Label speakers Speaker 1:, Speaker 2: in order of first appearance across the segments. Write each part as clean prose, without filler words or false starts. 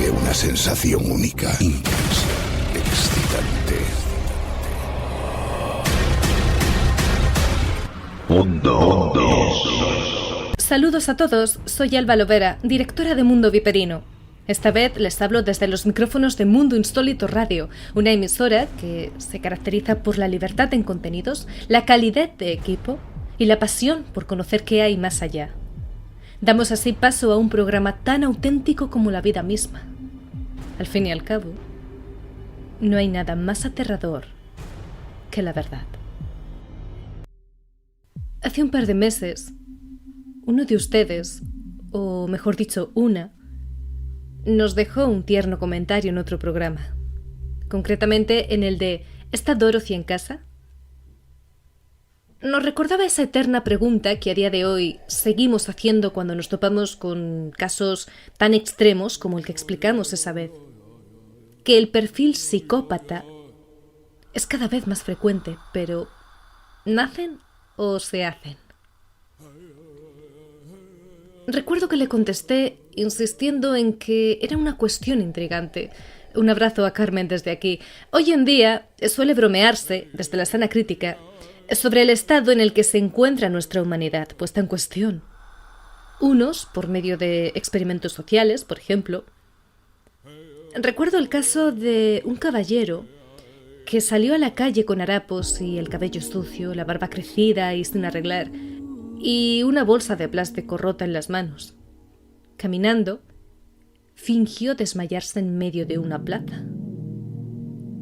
Speaker 1: provoque una sensación única, intensa, excitante.
Speaker 2: Mundo.
Speaker 3: Saludos a todos, soy Alba Lovera, directora de Mundo Viperino. Esta vez les hablo desde los micrófonos de Mundo Insólito Radio, una emisora que se caracteriza por la libertad en contenidos, la calidez de equipo y la pasión por conocer qué hay más allá. Damos así paso a un programa tan auténtico como la vida misma. Al fin y al cabo, no hay nada más aterrador que la verdad. Hace un par de meses, uno de ustedes, o mejor dicho, una, nos dejó un tierno comentario en otro programa. Concretamente en el de ¿está Dorothy en casa? Nos recordaba esa eterna pregunta que a día de hoy seguimos haciendo cuando nos topamos con casos tan extremos como el que explicamos esa vez. Que el perfil psicópata es cada vez más frecuente, pero ¿nacen o se hacen? Recuerdo que le contesté insistiendo en que era una cuestión intrigante. Un abrazo a Carmen desde aquí. Hoy en día suele bromearse, desde la sana crítica, sobre el estado en el que se encuentra nuestra humanidad puesta en cuestión. Unos, por medio de experimentos sociales, por ejemplo. Recuerdo el caso de un caballero que salió a la calle con harapos y el cabello sucio, la barba crecida y sin arreglar, y una bolsa de plástico rota en las manos. Caminando, fingió desmayarse en medio de una plaza.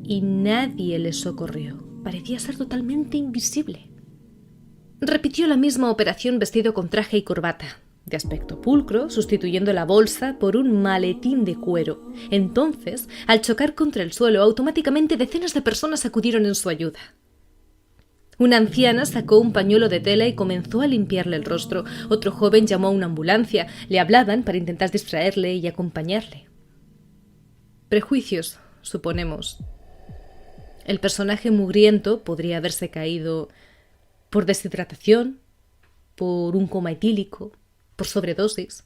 Speaker 3: Y nadie le socorrió. Parecía ser totalmente invisible. Repitió la misma operación vestido con traje y corbata, de aspecto pulcro, sustituyendo la bolsa por un maletín de cuero. Entonces, al chocar contra el suelo, automáticamente decenas de personas acudieron en su ayuda. Una anciana sacó un pañuelo de tela y comenzó a limpiarle el rostro. Otro joven llamó a una ambulancia. Le hablaban para intentar distraerle y acompañarle. Prejuicios, suponemos. El personaje mugriento podría haberse caído por deshidratación, por un coma etílico, por sobredosis.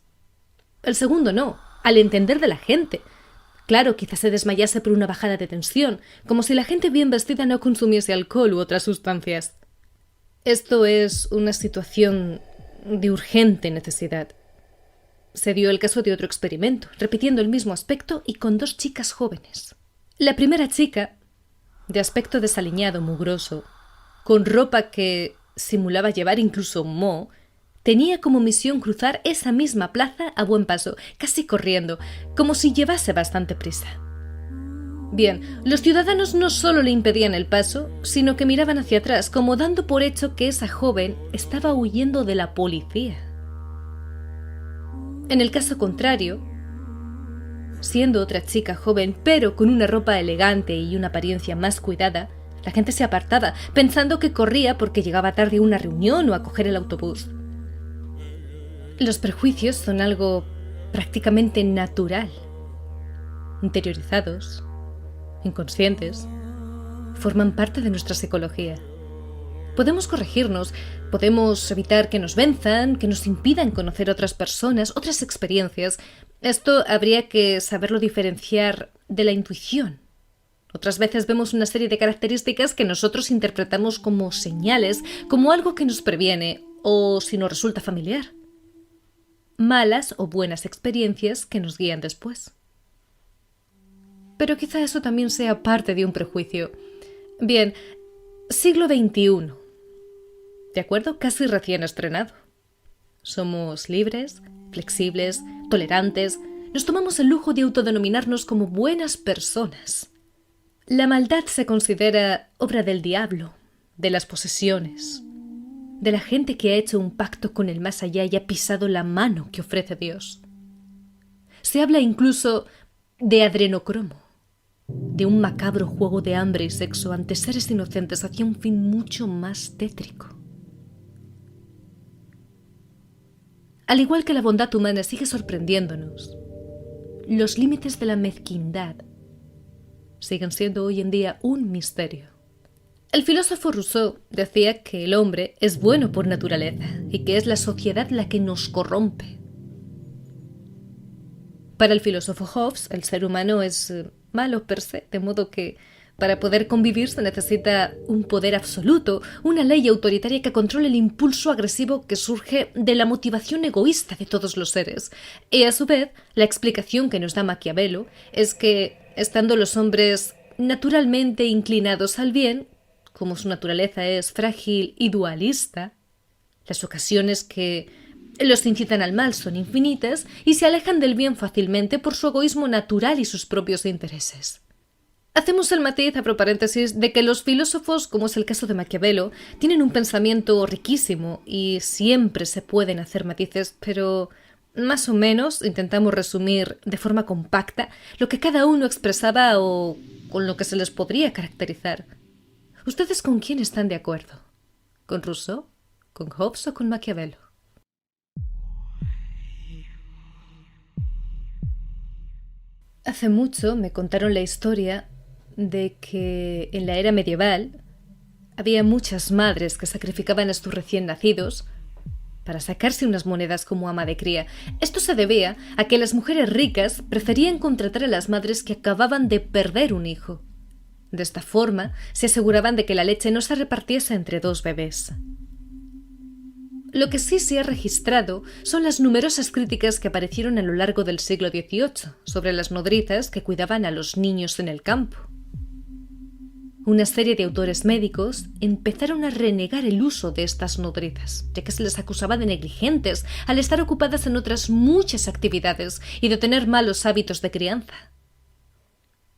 Speaker 3: El segundo no, al entender de la gente. Claro, quizás se desmayase por una bajada de tensión, como si la gente bien vestida no consumiese alcohol u otras sustancias. Esto es una situación de urgente necesidad. Se dio el caso de otro experimento, repitiendo el mismo aspecto y con dos chicas jóvenes. La primera chica, de aspecto desaliñado, mugroso, con ropa que simulaba llevar incluso moho, tenía como misión cruzar esa misma plaza a buen paso, casi corriendo, como si llevase bastante prisa. Bien, los ciudadanos no solo le impedían el paso, sino que miraban hacia atrás, como dando por hecho que esa joven estaba huyendo de la policía. En el caso contrario, siendo otra chica joven, pero con una ropa elegante y una apariencia más cuidada, la gente se apartaba, pensando que corría porque llegaba tarde a una reunión o a coger el autobús. Los prejuicios son algo prácticamente natural, interiorizados, inconscientes, forman parte de nuestra psicología. Podemos corregirnos, podemos evitar que nos venzan, que nos impidan conocer otras personas, otras experiencias. Esto habría que saberlo diferenciar de la intuición. Otras veces vemos una serie de características que nosotros interpretamos como señales, como algo que nos previene, o si nos resulta familiar. Malas o buenas experiencias que nos guían después. Pero quizá eso también sea parte de un prejuicio. Bien, siglo XXI. ¿De acuerdo? Casi recién estrenado. Somos libres, flexibles, tolerantes. Nos tomamos el lujo de autodenominarnos como buenas personas. La maldad se considera obra del diablo, de las posesiones, de la gente que ha hecho un pacto con el más allá y ha pisado la mano que ofrece Dios. Se habla incluso de adrenocromo, de un macabro juego de hambre y sexo ante seres inocentes hacia un fin mucho más tétrico. Al igual que la bondad humana sigue sorprendiéndonos, los límites de la mezquindad siguen siendo hoy en día un misterio. El filósofo Rousseau decía que el hombre es bueno por naturaleza y que es la sociedad la que nos corrompe. Para el filósofo Hobbes, el ser humano es malo per se, de modo que para poder convivir se necesita un poder absoluto, una ley autoritaria que controle el impulso agresivo que surge de la motivación egoísta de todos los seres. Y a su vez, la explicación que nos da Maquiavelo es que, estando los hombres naturalmente inclinados al bien, como su naturaleza es frágil y dualista, las ocasiones que los incitan al mal son infinitas y se alejan del bien fácilmente por su egoísmo natural y sus propios intereses. Hacemos el matiz, abro paréntesis, de que los filósofos, como es el caso de Maquiavelo, tienen un pensamiento riquísimo y siempre se pueden hacer matices, pero más o menos intentamos resumir de forma compacta lo que cada uno expresaba o con lo que se les podría caracterizar. ¿Ustedes con quién están de acuerdo? ¿Con Rousseau? ¿Con Hobbes o con Maquiavelo? Hace mucho me contaron la historia de que en la era medieval había muchas madres que sacrificaban a sus recién nacidos para sacarse unas monedas como ama de cría. Esto se debía a que las mujeres ricas preferían contratar a las madres que acababan de perder un hijo. De esta forma se aseguraban de que la leche no se repartiese entre dos bebés. Lo que sí se ha registrado son las numerosas críticas que aparecieron a lo largo del siglo XVIII sobre las nodrizas que cuidaban a los niños en el campo. Una serie de autores médicos empezaron a renegar el uso de estas nodrizas, ya que se les acusaba de negligentes al estar ocupadas en otras muchas actividades y de tener malos hábitos de crianza.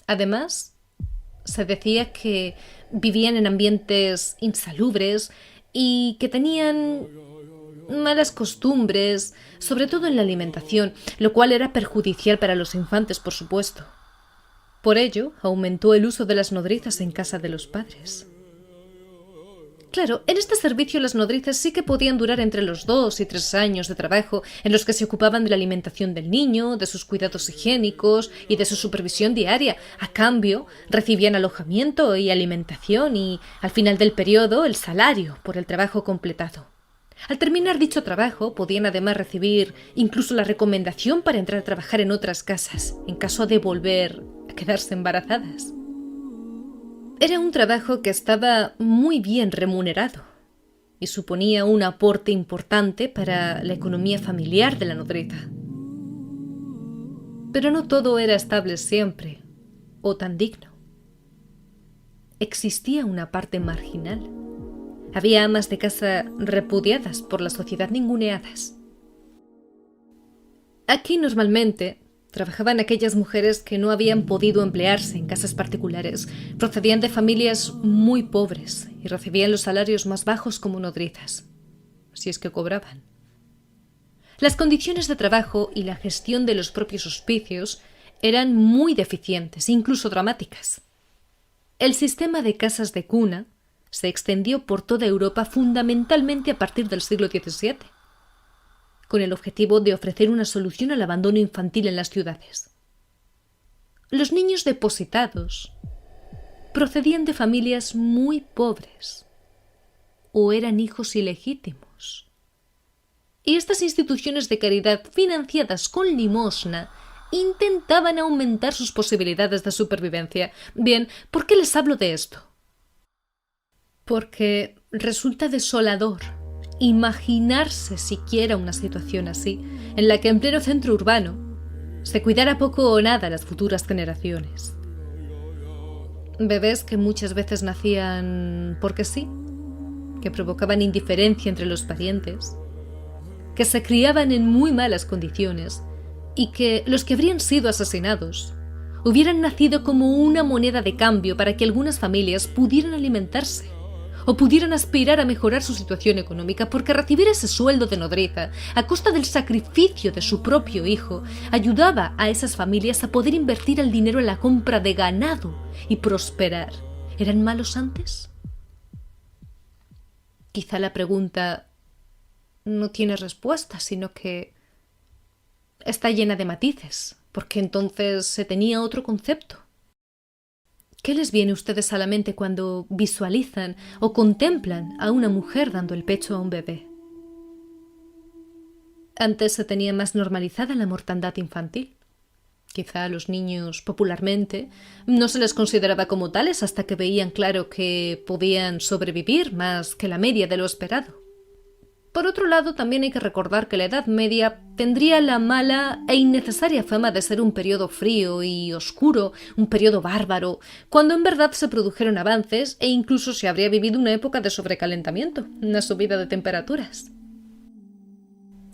Speaker 3: Además, se decía que vivían en ambientes insalubres y que tenían malas costumbres, sobre todo en la alimentación, lo cual era perjudicial para los infantes, por supuesto. Por ello, aumentó el uso de las nodrizas en casa de los padres. Claro, en este servicio las nodrizas sí que podían durar entre los 2 y 3 años de trabajo, en los que se ocupaban de la alimentación del niño, de sus cuidados higiénicos y de su supervisión diaria. A cambio, recibían alojamiento y alimentación y, al final del periodo, el salario por el trabajo completado. Al terminar dicho trabajo, podían además recibir incluso la recomendación para entrar a trabajar en otras casas, en caso de volver a quedarse embarazadas. Era un trabajo que estaba muy bien remunerado y suponía un aporte importante para la economía familiar de la nodriza. Pero no todo era estable siempre, o tan digno. Existía una parte marginal. Había amas de casa repudiadas por la sociedad, ninguneadas. Aquí normalmente trabajaban aquellas mujeres que no habían podido emplearse en casas particulares, procedían de familias muy pobres y recibían los salarios más bajos como nodrizas, si es que cobraban. Las condiciones de trabajo y la gestión de los propios hospicios eran muy deficientes, incluso dramáticas. El sistema de casas de cuna se extendió por toda Europa fundamentalmente a partir del siglo XVII, con el objetivo de ofrecer una solución al abandono infantil en las ciudades. Los niños depositados procedían de familias muy pobres o eran hijos ilegítimos. Y estas instituciones de caridad financiadas con limosna intentaban aumentar sus posibilidades de supervivencia. Bien, ¿por qué les hablo de esto? Porque resulta desolador imaginarse siquiera una situación así, en la que en pleno centro urbano se cuidara poco o nada a las futuras generaciones. Bebés que muchas veces nacían porque sí, que provocaban indiferencia entre los parientes, que se criaban en muy malas condiciones y que los que habrían sido asesinados hubieran nacido como una moneda de cambio para que algunas familias pudieran alimentarse o pudieran aspirar a mejorar su situación económica, porque recibir ese sueldo de nodriza a costa del sacrificio de su propio hijo ayudaba a esas familias a poder invertir el dinero en la compra de ganado y prosperar. ¿Eran malos antes? Quizá la pregunta no tiene respuesta, sino que está llena de matices, porque entonces se tenía otro concepto. ¿Qué les viene a ustedes a la mente cuando visualizan o contemplan a una mujer dando el pecho a un bebé? Antes se tenía más normalizada la mortandad infantil. Quizá a los niños, popularmente, no se les consideraba como tales hasta que veían claro que podían sobrevivir más que la media de lo esperado. Por otro lado, también hay que recordar que la Edad Media tendría la mala e innecesaria fama de ser un periodo frío y oscuro, un periodo bárbaro, cuando en verdad se produjeron avances e incluso se habría vivido una época de sobrecalentamiento, una subida de temperaturas.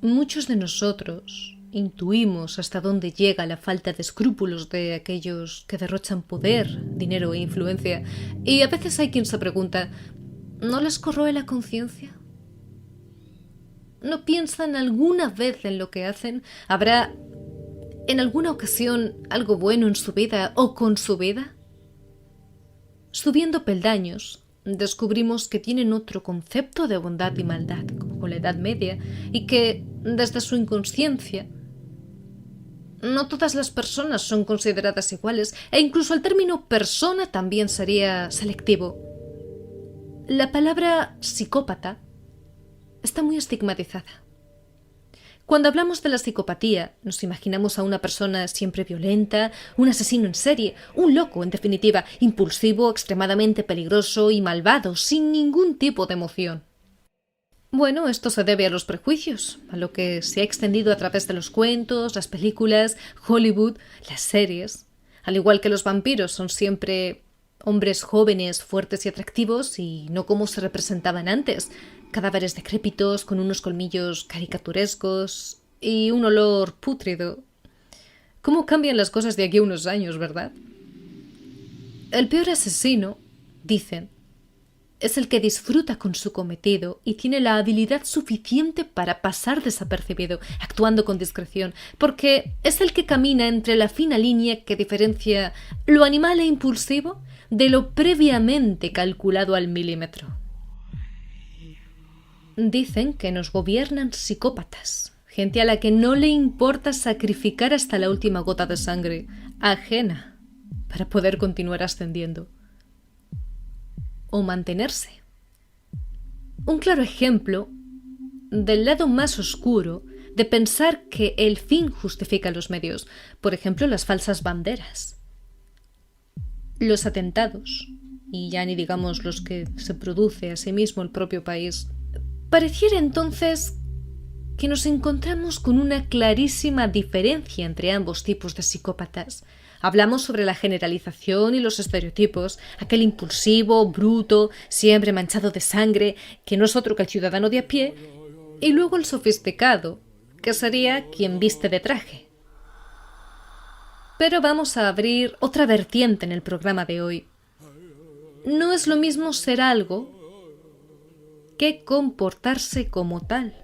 Speaker 3: Muchos de nosotros intuimos hasta dónde llega la falta de escrúpulos de aquellos que derrochan poder, dinero e influencia, y a veces hay quien se pregunta, ¿no les corroe la conciencia? ¿No piensan alguna vez en lo que hacen? ¿Habrá en alguna ocasión algo bueno en su vida o con su vida? Subiendo peldaños, descubrimos que tienen otro concepto de bondad y maldad, como con la Edad Media, y que, desde su inconsciencia, no todas las personas son consideradas iguales, e incluso el término persona también sería selectivo. La palabra psicópata está muy estigmatizada. Cuando hablamos de la psicopatía, nos imaginamos a una persona siempre violenta, un asesino en serie, un loco, en definitiva, impulsivo, extremadamente peligroso y malvado, sin ningún tipo de emoción. Bueno, esto se debe a los prejuicios, a lo que se ha extendido a través de los cuentos, las películas, Hollywood, las series. Al igual que los vampiros son siempre hombres jóvenes, fuertes y atractivos, y no como se representaban antes, cadáveres decrépitos con unos colmillos caricaturescos y un olor pútrido. ¿Cómo cambian las cosas de aquí a unos años, verdad? El peor asesino, dicen, es el que disfruta con su cometido y tiene la habilidad suficiente para pasar desapercibido, actuando con discreción, porque es el que camina entre la fina línea que diferencia lo animal e impulsivo de lo previamente calculado al milímetro. Dicen que nos gobiernan psicópatas, gente a la que no le importa sacrificar hasta la última gota de sangre ajena para poder continuar ascendiendo o mantenerse. Un claro ejemplo del lado más oscuro de pensar que el fin justifica los medios, por ejemplo, las falsas banderas, los atentados, y ya ni digamos los que se produce a sí mismo el propio país. Pareciera entonces que nos encontramos con una clarísima diferencia entre ambos tipos de psicópatas. Hablamos sobre la generalización y los estereotipos, aquel impulsivo, bruto, siempre manchado de sangre, que no es otro que el ciudadano de a pie, y luego el sofisticado, que sería quien viste de traje. Pero vamos a abrir otra vertiente en el programa de hoy. No es lo mismo ser algo que comportarse como tal.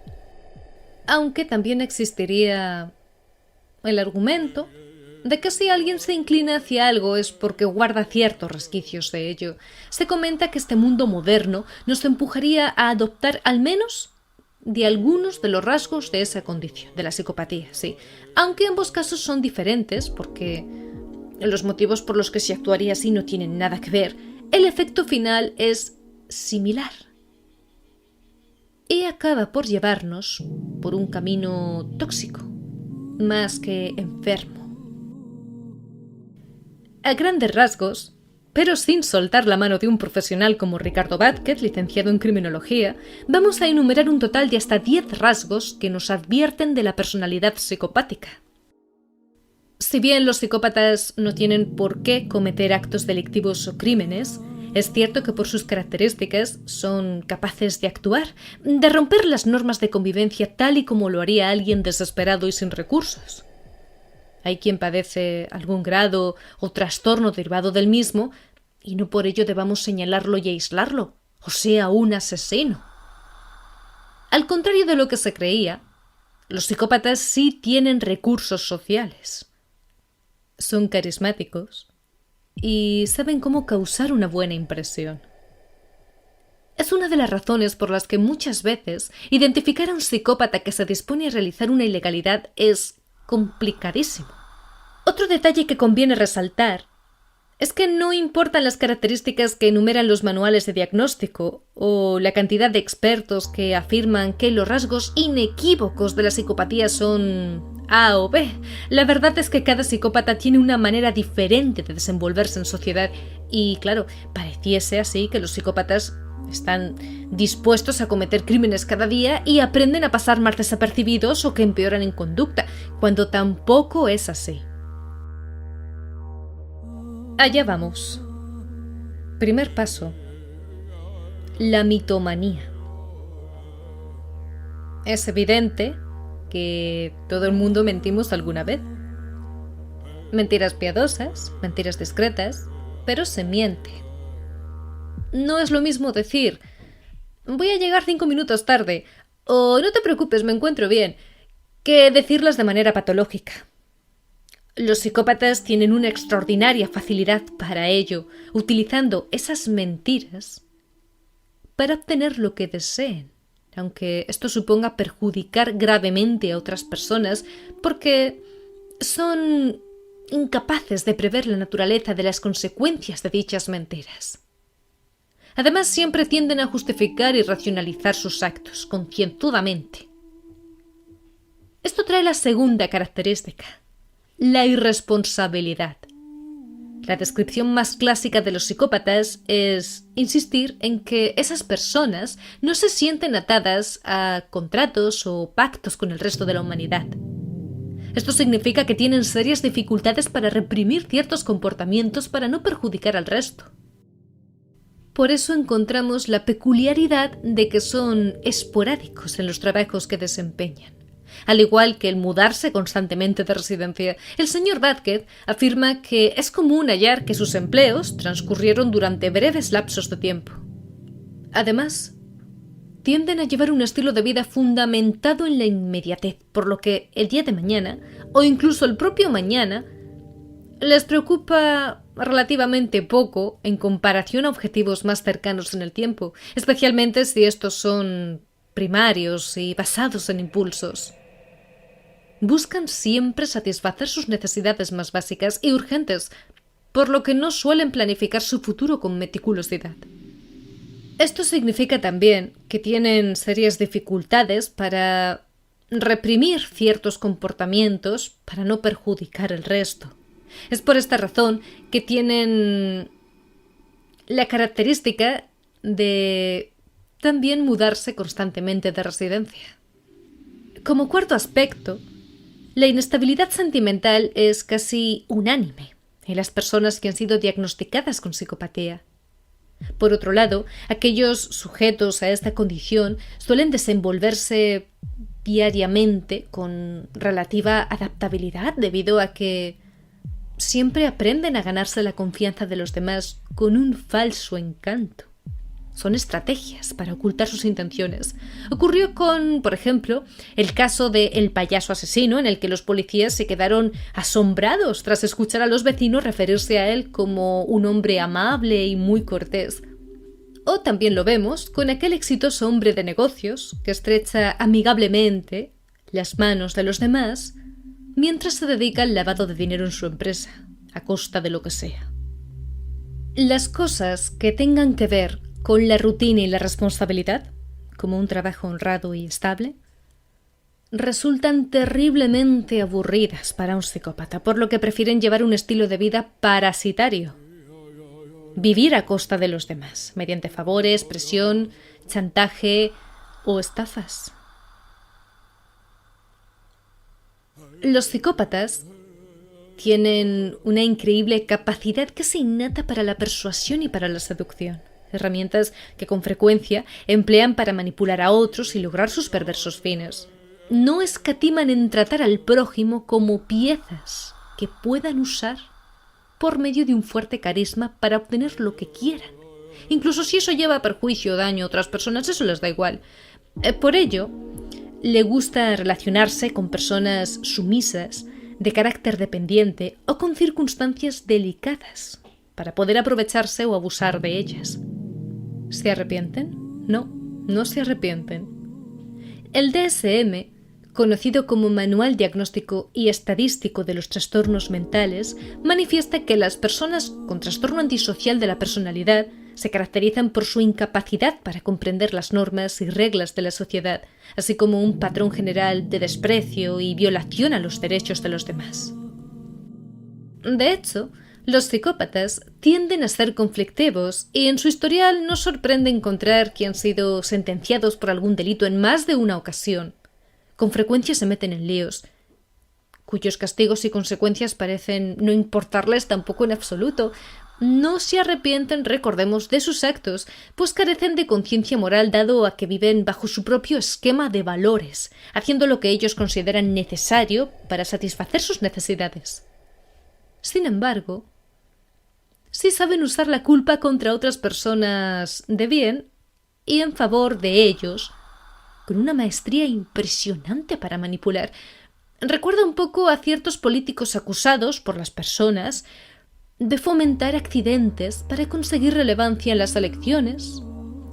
Speaker 3: Aunque también existiría el argumento de que si alguien se inclina hacia algo es porque guarda ciertos resquicios de ello. Se comenta que este mundo moderno nos empujaría a adoptar al menos de algunos de los rasgos de esa condición, de la psicopatía, sí. Aunque ambos casos son diferentes porque los motivos por los que se actuaría así no tienen nada que ver, el efecto final es similar. Y acaba por llevarnos por un camino tóxico, más que enfermo. A grandes rasgos, pero sin soltar la mano de un profesional como Ricardo Vázquez, licenciado en Criminología, vamos a enumerar un total de hasta 10 rasgos que nos advierten de la personalidad psicopática. Si bien los psicópatas no tienen por qué cometer actos delictivos o crímenes, es cierto que por sus características son capaces de actuar, de romper las normas de convivencia tal y como lo haría alguien desesperado y sin recursos. Hay quien padece algún grado o trastorno derivado del mismo y no por ello debamos señalarlo y aislarlo, o sea, un asesino. Al contrario de lo que se creía, los psicópatas sí tienen recursos sociales. Son carismáticos y saben cómo causar una buena impresión. Es una de las razones por las que muchas veces identificar a un psicópata que se dispone a realizar una ilegalidad es complicadísimo. Otro detalle que conviene resaltar es que no importan las características que enumeran los manuales de diagnóstico o la cantidad de expertos que afirman que los rasgos inequívocos de la psicopatía son A o B. La verdad es que cada psicópata tiene una manera diferente de desenvolverse en sociedad y, claro, pareciese así que los psicópatas están dispuestos a cometer crímenes cada día y aprenden a pasar más desapercibidos o que empeoran en conducta, cuando tampoco es así. Allá vamos. Primer paso. La mitomanía. Es evidente que todo el mundo mentimos alguna vez. Mentiras piadosas, mentiras discretas, pero se miente. No es lo mismo decir, voy a llegar 5 minutos tarde, o no te preocupes, me encuentro bien, que decirlas de manera patológica. Los psicópatas tienen una extraordinaria facilidad para ello, utilizando esas mentiras para obtener lo que deseen, aunque esto suponga perjudicar gravemente a otras personas, porque son incapaces de prever la naturaleza de las consecuencias de dichas mentiras. Además, siempre tienden a justificar y racionalizar sus actos concienzudamente. Esto trae la segunda característica, la irresponsabilidad. La descripción más clásica de los psicópatas es insistir en que esas personas no se sienten atadas a contratos o pactos con el resto de la humanidad. Esto significa que tienen serias dificultades para reprimir ciertos comportamientos para no perjudicar al resto. Por eso encontramos la peculiaridad de que son esporádicos en los trabajos que desempeñan. Al igual que el mudarse constantemente de residencia, el señor Vázquez afirma que es común hallar que sus empleos transcurrieron durante breves lapsos de tiempo. Además, tienden a llevar un estilo de vida fundamentado en la inmediatez, por lo que el día de mañana, o incluso el propio mañana, les preocupa relativamente poco en comparación a objetivos más cercanos en el tiempo, especialmente si estos son primarios y basados en impulsos. Buscan siempre satisfacer sus necesidades más básicas y urgentes, por lo que no suelen planificar su futuro con meticulosidad. Esto significa también que tienen serias dificultades para reprimir ciertos comportamientos para no perjudicar al resto. Es por esta razón que tienen la característica de también mudarse constantemente de residencia. Como cuarto aspecto, la inestabilidad sentimental es casi unánime en las personas que han sido diagnosticadas con psicopatía. Por otro lado, aquellos sujetos a esta condición suelen desenvolverse diariamente con relativa adaptabilidad debido a que siempre aprenden a ganarse la confianza de los demás con un falso encanto. Son estrategias para ocultar sus intenciones. Ocurrió con, por ejemplo, el caso de El payaso asesino, en el que los policías se quedaron asombrados tras escuchar a los vecinos referirse a él como un hombre amable y muy cortés. O también lo vemos con aquel exitoso hombre de negocios que estrecha amigablemente las manos de los demás mientras se dedica al lavado de dinero en su empresa, a costa de lo que sea. Las cosas que tengan que ver con la rutina y la responsabilidad, como un trabajo honrado y estable, resultan terriblemente aburridas para un psicópata, por lo que prefieren llevar un estilo de vida parasitario. Vivir a costa de los demás, mediante favores, presión, chantaje o estafas. Los psicópatas tienen una increíble capacidad casi innata para la persuasión y para la seducción, herramientas que con frecuencia emplean para manipular a otros y lograr sus perversos fines. No escatiman en tratar al prójimo como piezas que puedan usar por medio de un fuerte carisma para obtener lo que quieran. Incluso si eso lleva a perjuicio o daño a otras personas, eso les da igual. Por ello, le gusta relacionarse con personas sumisas, de carácter dependiente o con circunstancias delicadas, para poder aprovecharse o abusar de ellas. ¿Se arrepienten? No, no se arrepienten. El DSM, conocido como Manual Diagnóstico y Estadístico de los Trastornos Mentales, manifiesta que las personas con trastorno antisocial de la personalidad Se caracterizan por su incapacidad para comprender las normas y reglas de la sociedad, así como un patrón general de desprecio y violación a los derechos de los demás. De hecho, los psicópatas tienden a ser conflictivos y en su historial no sorprende encontrar que han sido sentenciados por algún delito en más de una ocasión. Con frecuencia se meten en líos, cuyos castigos y consecuencias parecen no importarles tampoco en absoluto. No se arrepienten, recordemos, de sus actos, pues carecen de conciencia moral dado a que viven bajo su propio esquema de valores, haciendo lo que ellos consideran necesario para satisfacer sus necesidades. Sin embargo, sí saben usar la culpa contra otras personas de bien y en favor de ellos, con una maestría impresionante para manipular. Recuerda un poco a ciertos políticos acusados por las personas de fomentar accidentes para conseguir relevancia en las elecciones,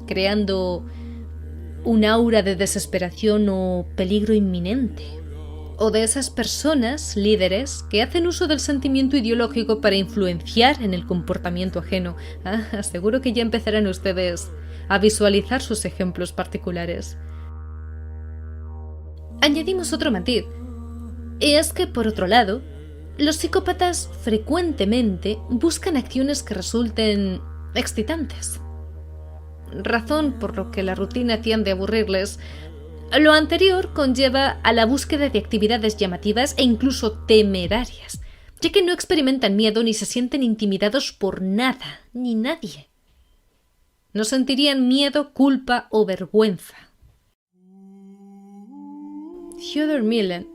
Speaker 3: creando un aura de desesperación o peligro inminente. O de esas personas, líderes, que hacen uso del sentimiento ideológico para influenciar en el comportamiento ajeno. Seguro que ya empezarán ustedes a visualizar sus ejemplos particulares. Añadimos otro matiz, y es que, por otro lado, los psicópatas frecuentemente buscan acciones que resulten excitantes, razón por lo que la rutina tiende a aburrirles. Lo anterior conlleva a la búsqueda de actividades llamativas e incluso temerarias, ya que no experimentan miedo ni se sienten intimidados por nada ni nadie. No sentirían miedo, culpa o vergüenza. Theodore Millon,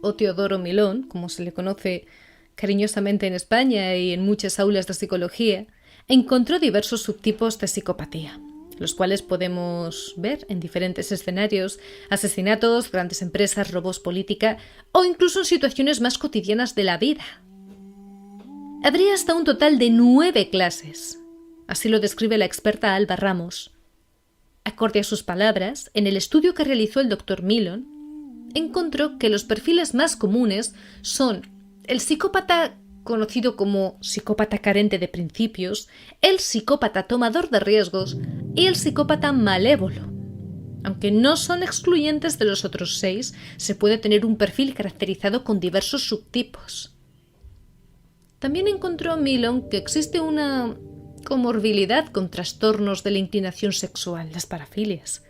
Speaker 3: o Teodoro Milón, como se le conoce cariñosamente en España y en muchas aulas de psicología, encontró diversos subtipos de psicopatía, los cuales podemos ver en diferentes escenarios: asesinatos, grandes empresas, robos, política o incluso en situaciones más cotidianas de la vida. Habría hasta un total de 9 clases. Así lo describe la experta Alba Ramos. Acorde a sus palabras, en el estudio que realizó el Dr. Milón, encontró que los perfiles más comunes son el psicópata conocido como psicópata carente de principios, el psicópata tomador de riesgos y el psicópata malévolo. Aunque no son excluyentes de los otros 6, se puede tener un perfil caracterizado con diversos subtipos. También encontró Milón que existe una comorbilidad con trastornos de la inclinación sexual, las parafilias,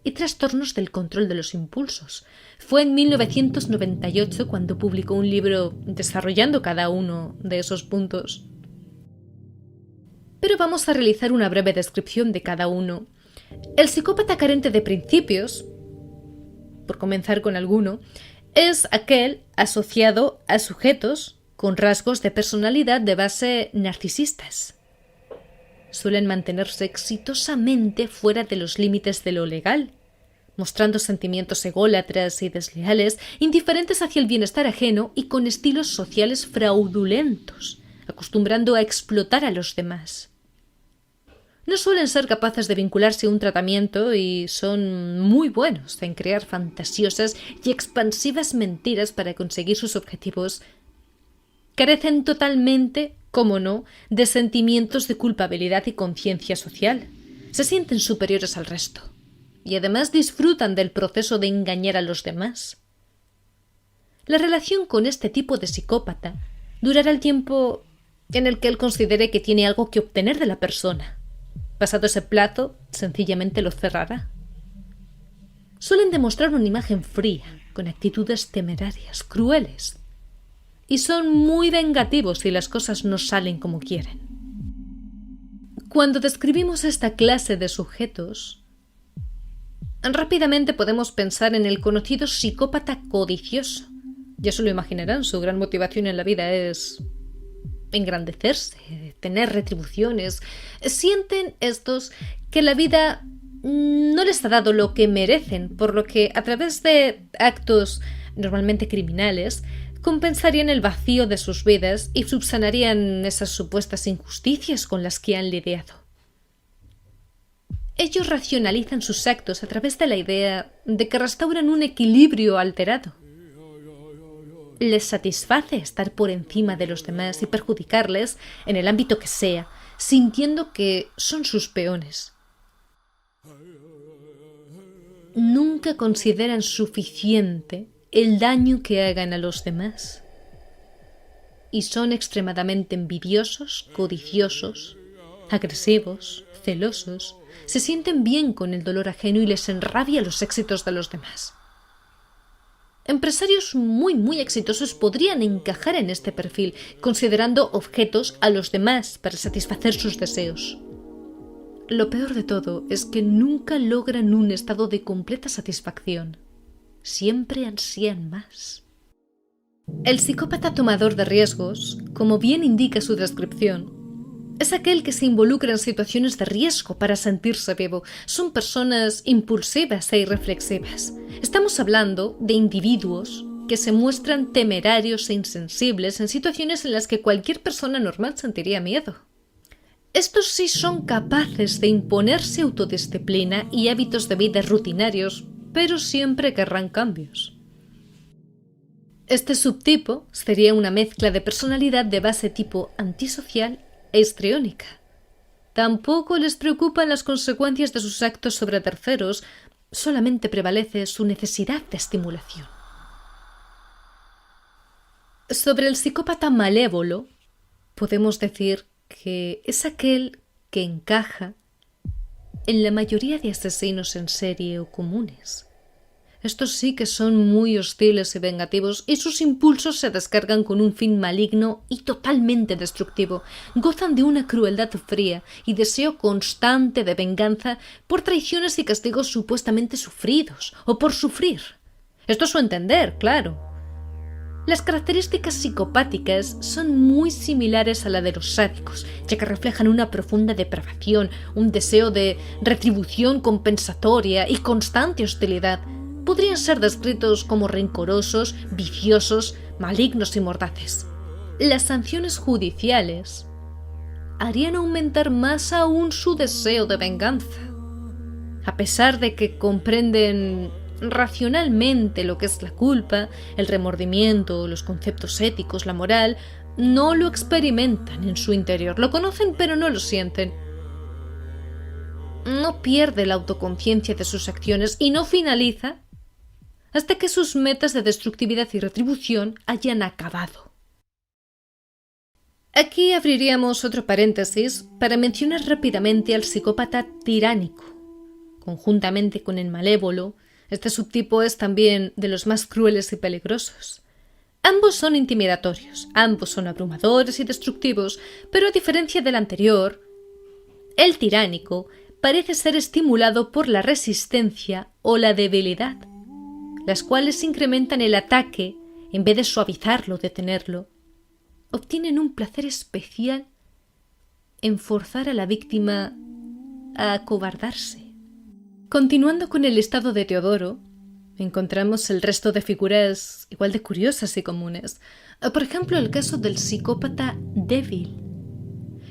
Speaker 3: y trastornos del control de los impulsos. Fue en 1998 cuando publicó un libro desarrollando cada uno de esos puntos. Pero vamos a realizar una breve descripción de cada uno. El psicópata carente de principios, por comenzar con alguno, es aquel asociado a sujetos con rasgos de personalidad de base narcisistas. Suelen mantenerse exitosamente fuera de los límites de lo legal, mostrando sentimientos ególatras y desleales, indiferentes hacia el bienestar ajeno y con estilos sociales fraudulentos, acostumbrando a explotar a los demás. No suelen ser capaces de vincularse a un tratamiento y son muy buenos en crear fantasiosas y expansivas mentiras para conseguir sus objetivos. Carecen totalmente, como no, de sentimientos de culpabilidad y conciencia social. Se sienten superiores al resto y además disfrutan del proceso de engañar a los demás. La relación con este tipo de psicópata durará el tiempo en el que él considere que tiene algo que obtener de la persona. Pasado ese plazo, sencillamente lo cerrará. Suelen demostrar una imagen fría, con actitudes temerarias, crueles, y son muy vengativos si las cosas no salen como quieren. Cuando describimos esta clase de sujetos, rápidamente podemos pensar en el conocido psicópata codicioso. Ya se lo imaginarán, su gran motivación en la vida es engrandecerse, tener retribuciones. Sienten estos que la vida no les ha dado lo que merecen, por lo que a través de actos normalmente criminales compensarían el vacío de sus vidas y subsanarían esas supuestas injusticias con las que han lidiado. Ellos racionalizan sus actos a través de la idea de que restauran un equilibrio alterado. Les satisface estar por encima de los demás y perjudicarles, en el ámbito que sea, sintiendo que son sus peones. Nunca consideran suficiente el daño que hagan a los demás. Y son extremadamente envidiosos, codiciosos, agresivos, celosos. Se sienten bien con el dolor ajeno y les enrabia los éxitos de los demás. Empresarios muy exitosos podrían encajar en este perfil, considerando objetos a los demás para satisfacer sus deseos. Lo peor de todo es que nunca logran un estado de completa satisfacción. Siempre ansían más. El psicópata tomador de riesgos, como bien indica su descripción, es aquel que se involucra en situaciones de riesgo para sentirse vivo. Son personas impulsivas e irreflexivas. Estamos hablando de individuos que se muestran temerarios e insensibles en situaciones en las que cualquier persona normal sentiría miedo. Estos sí son capaces de imponerse autodisciplina y hábitos de vida rutinarios, pero siempre querrán cambios. Este subtipo sería una mezcla de personalidad de base tipo antisocial e histriónica. Tampoco les preocupan las consecuencias de sus actos sobre terceros, solamente prevalece su necesidad de estimulación. Sobre el psicópata malévolo, podemos decir que es aquel que encaja en la mayoría de asesinos en serie o comunes. Estos sí que son muy hostiles y vengativos y sus impulsos se descargan con un fin maligno y totalmente destructivo. Gozan de una crueldad fría y deseo constante de venganza por traiciones y castigos supuestamente sufridos o por sufrir. Esto es su entender, claro. Las características psicopáticas son muy similares a la de los sádicos, ya que reflejan una profunda depravación, un deseo de retribución compensatoria y constante hostilidad. Podrían ser descritos como rencorosos, viciosos, malignos y mordaces. Las sanciones judiciales harían aumentar más aún su deseo de venganza. A pesar de que comprenden racionalmente lo que es la culpa, el remordimiento, los conceptos éticos, la moral, no lo experimentan en su interior. Lo conocen pero no lo sienten. No pierde la autoconciencia de sus acciones y no finaliza hasta que sus metas de destructividad y retribución hayan acabado. Aquí abriríamos otro paréntesis para mencionar rápidamente al psicópata tiránico. Conjuntamente con el malévolo, este subtipo es también de los más crueles y peligrosos. Ambos son intimidatorios, ambos son abrumadores y destructivos, pero a diferencia del anterior, el tiránico parece ser estimulado por la resistencia o la debilidad, las cuales incrementan el ataque en vez de suavizarlo o detenerlo. Obtienen un placer especial en forzar a la víctima a acobardarse. Continuando con el listado de Teodoro, encontramos el resto de figuras igual de curiosas y comunes. Por ejemplo, el caso del psicópata débil.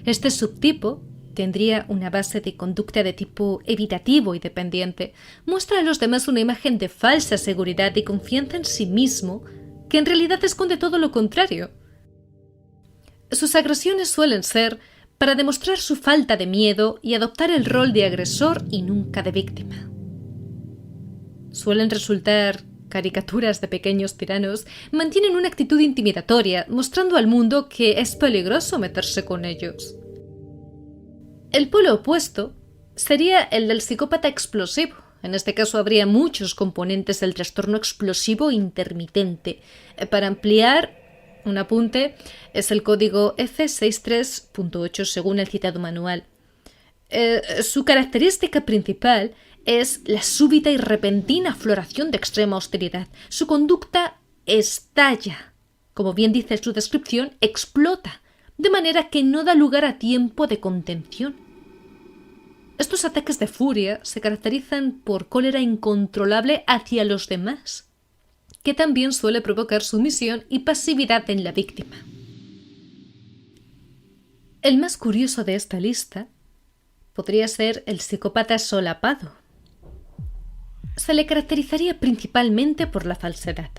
Speaker 3: Este subtipo tendría una base de conducta de tipo evitativo y dependiente. Muestra a los demás una imagen de falsa seguridad y confianza en sí mismo, que en realidad esconde todo lo contrario. Sus agresiones suelen ser para demostrar su falta de miedo y adoptar el rol de agresor y nunca de víctima. Suelen resultar caricaturas de pequeños tiranos, mantienen una actitud intimidatoria, mostrando al mundo que es peligroso meterse con ellos. El polo opuesto sería el del psicópata explosivo. En este caso habría muchos componentes del trastorno explosivo intermitente. Para ampliar, un apunte es el código F63.8 según el citado manual. Su característica principal es la súbita y repentina floración de extrema hostilidad. Su conducta estalla. Como bien dice su descripción, explota, de manera que no da lugar a tiempo de contención. Estos ataques de furia se caracterizan por cólera incontrolable hacia los demás, que también suele provocar sumisión y pasividad en la víctima. El más curioso de esta lista podría ser el psicópata solapado. Se le caracterizaría principalmente por la falsedad.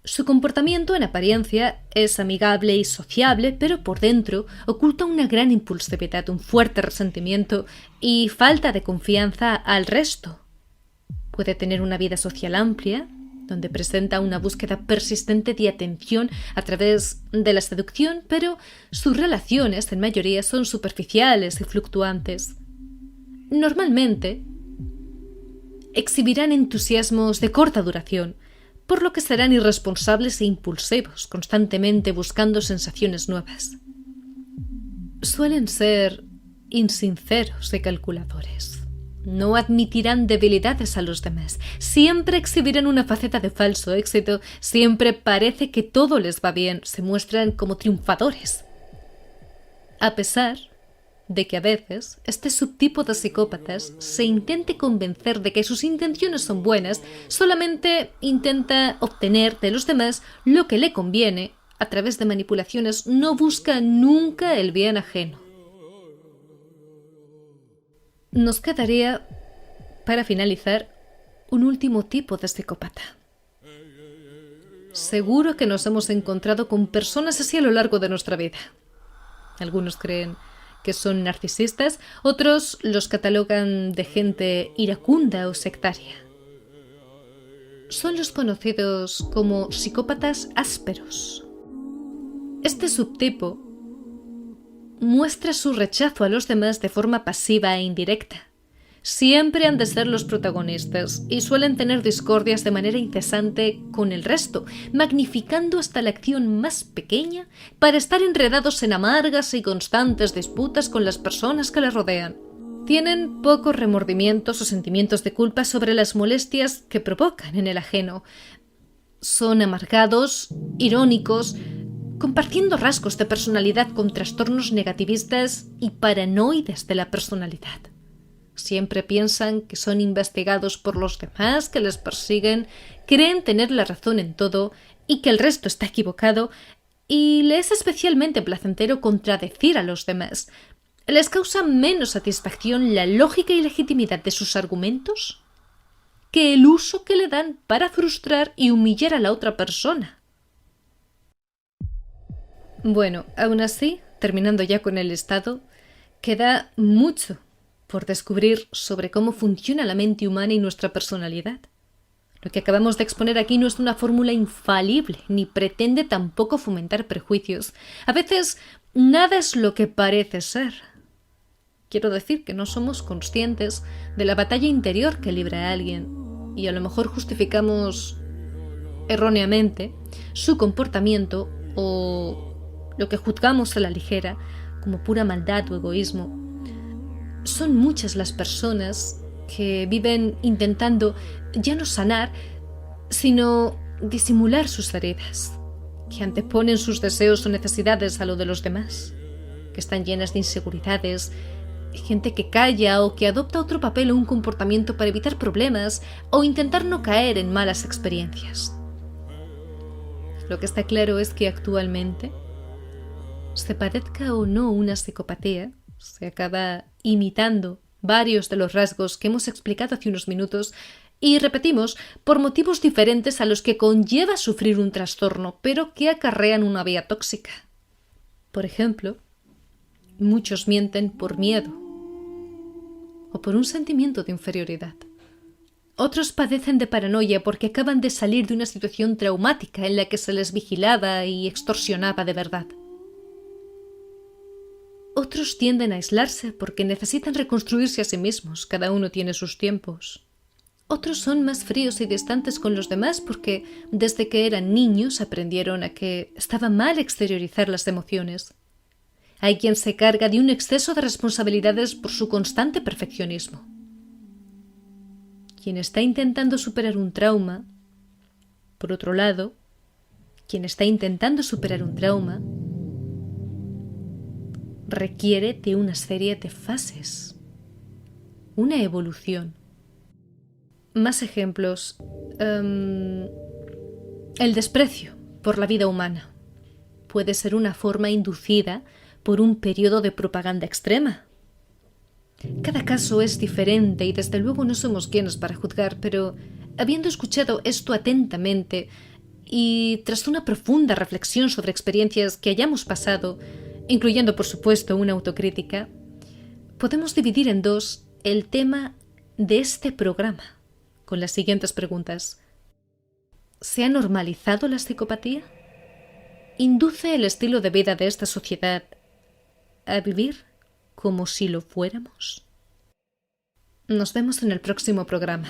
Speaker 3: Su comportamiento en apariencia es amigable y sociable, pero por dentro oculta una gran impulsividad, un fuerte resentimiento y falta de confianza al resto. Puede tener una vida social amplia, donde presenta una búsqueda persistente de atención a través de la seducción, pero sus relaciones en mayoría son superficiales y fluctuantes. Normalmente exhibirán entusiasmos de corta duración, por lo que serán irresponsables e impulsivos, constantemente buscando sensaciones nuevas. Suelen ser insinceros y calculadores. No admitirán debilidades a los demás. Siempre exhibirán una faceta de falso éxito. Siempre parece que todo les va bien. Se muestran como triunfadores. A pesar de que a veces este subtipo de psicópatas se intente convencer de que sus intenciones son buenas, solamente intenta obtener de los demás lo que le conviene a través de manipulaciones. No busca nunca el bien ajeno. Nos quedaría, para finalizar, un último tipo de psicópata. Seguro que nos hemos encontrado con personas así a lo largo de nuestra vida. Algunos creen que son narcisistas, otros los catalogan de gente iracunda o sectaria. Son los conocidos como psicópatas ásperos. Este subtipo muestra su rechazo a los demás de forma pasiva e indirecta. Siempre han de ser los protagonistas y suelen tener discordias de manera incesante con el resto, magnificando hasta la acción más pequeña para estar enredados en amargas y constantes disputas con las personas que les rodean. Tienen pocos remordimientos o sentimientos de culpa sobre las molestias que provocan en el ajeno. Son amargados, irónicos, compartiendo rasgos de personalidad con trastornos negativistas y paranoides de la personalidad. Siempre piensan que son investigados por los demás, que les persiguen, creen tener la razón en todo y que el resto está equivocado, y les es especialmente placentero contradecir a los demás. Les causa menos satisfacción la lógica y legitimidad de sus argumentos que el uso que le dan para frustrar y humillar a la otra persona. Bueno, aún así, terminando ya con el listado, queda mucho por descubrir sobre cómo funciona la mente humana y nuestra personalidad. Lo que acabamos de exponer aquí no es una fórmula infalible, ni pretende tampoco fomentar prejuicios. A veces, nada es lo que parece ser. Quiero decir que no somos conscientes de la batalla interior que libra alguien, y a lo mejor justificamos erróneamente su comportamiento o lo que juzgamos a la ligera como pura maldad o egoísmo. Son muchas las personas que viven intentando ya no sanar, sino disimular sus heridas, que anteponen sus deseos o necesidades a lo de los demás, que están llenas de inseguridades, gente que calla o que adopta otro papel o un comportamiento para evitar problemas o intentar no caer en malas experiencias. Lo que está claro es que actualmente, se padezca o no una psicopatía, se acaba imitando varios de los rasgos que hemos explicado hace unos minutos y, repetimos, por motivos diferentes a los que conlleva sufrir un trastorno, pero que acarrean una vía tóxica. Por ejemplo, muchos mienten por miedo o por un sentimiento de inferioridad. Otros padecen de paranoia porque acaban de salir de una situación traumática en la que se les vigilaba y extorsionaba de verdad. Otros tienden a aislarse porque necesitan reconstruirse a sí mismos, cada uno tiene sus tiempos. Otros son más fríos y distantes con los demás porque desde que eran niños aprendieron a que estaba mal exteriorizar las emociones. Hay quien se carga de un exceso de responsabilidades por su constante perfeccionismo. Quien está intentando superar un trauma, por otro lado, requiere de una serie de fases, una evolución. Más ejemplos. El desprecio por la vida humana puede ser una forma inducida por un periodo de propaganda extrema. Cada caso es diferente y desde luego no somos quienes para juzgar, pero habiendo escuchado esto atentamente Y tras una profunda reflexión sobre experiencias que hayamos pasado, incluyendo por supuesto una autocrítica, podemos dividir en dos el tema de este programa con las siguientes preguntas. ¿Se ha normalizado la psicopatía? ¿Induce el estilo de vida de esta sociedad a vivir como si lo fuéramos? Nos vemos en el próximo programa.